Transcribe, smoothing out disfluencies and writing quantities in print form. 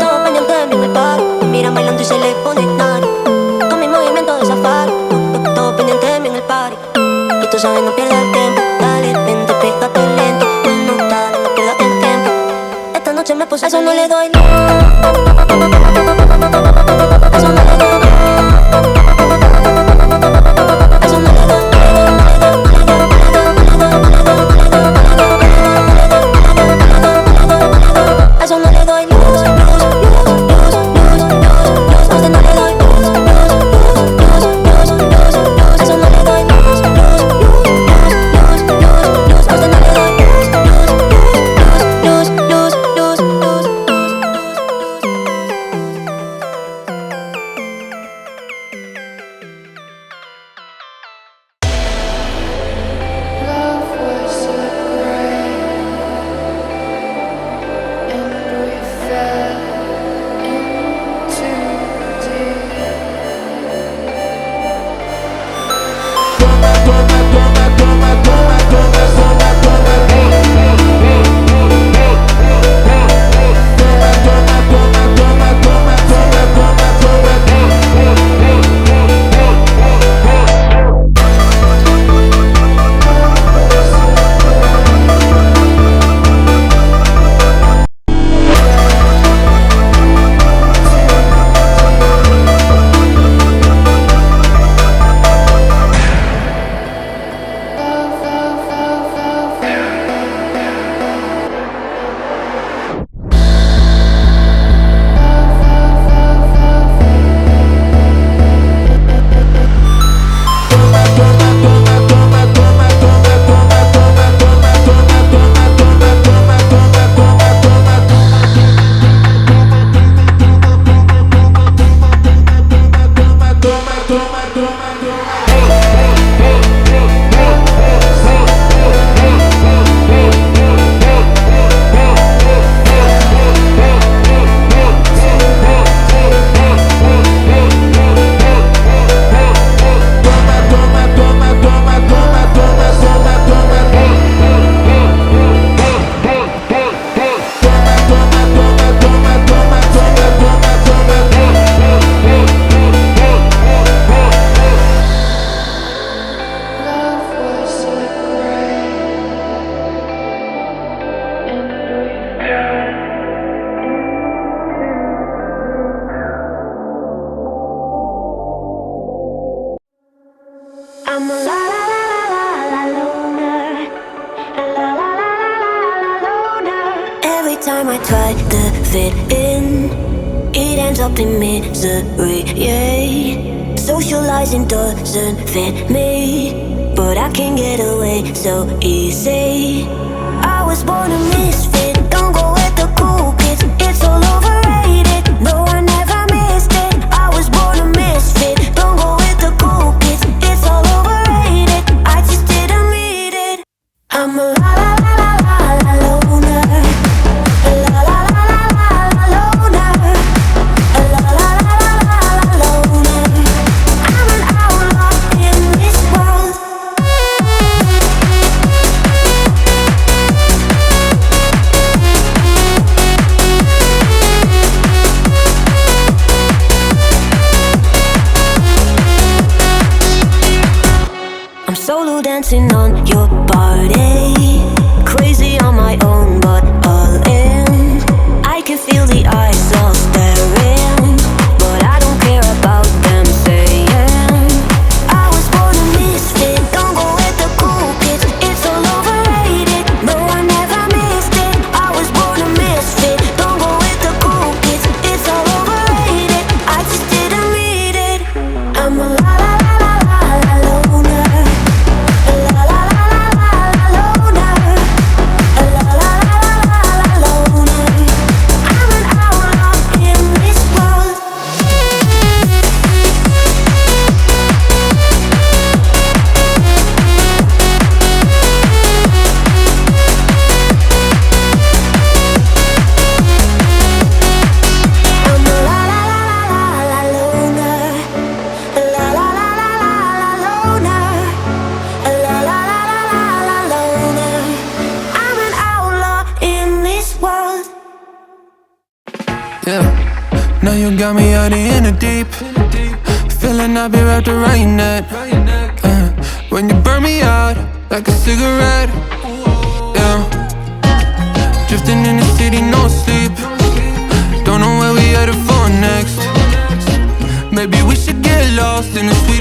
Todo pendiente de mí en el party. Me miran bailando y se le pone nari. Con mi movimiento de safari. Todo pendiente de mí en el party. Y tú sabes, no pierdas el tiempo. Dale, vente, pégate lento. No, dale, no pierdas el tiempo. Esta noche me puse a eso no le doy. Eso no le doy. Eso no le doy. Eso no le doy luz, luz, luz, luz, luz, luz, luz. A usted no le doy luz, luz, luz, luz, luz, luz. Eso no le doy luz, luz, luz, luz, luz, luz. A usted no le doy luz, luz, luz, luz, luz, luz, luz. I'm a la la la la la la loner. La la la la la la loner. Every time I try to fit in, it ends up in misery, yeah. Socializing doesn't fit me, but I can get away so easy. I was born a misfit, don't go with the cool kids. It's all overrated, no I never missed it. I was born a misfit, don't go with the cool kids. It's all overrated, I just didn't read it. I'm a la la la la la la loner. La la la la la la loner. La la la la la la loner. I'm an outlaw in this world. I'm solo dancing on your body, crazy on my own but all in. I can feel the eyes all staring, but I don't care about them saying. I was born a misfit, don't go with the cool kids. It's all overrated, no I never missed it. I was born a misfit, don't go with the cool kids. It's all overrated, I just didn't read it. I'm a la la la la la la loner. La la la la la la loner. La la la la la la loner. I'm an outlaw in this world. I'm a la la la la la la loner. La la la la la la loner. La la la la la la loner. I'm an outlaw in this world. Yeah, now you got me out in the deep. Feeling I'll be wrapped around your neck. When you burn me out like a cigarette. Yeah, drifting in the city, no sleep. Don't know where we headed for next. Maybe we should get lost in the sweet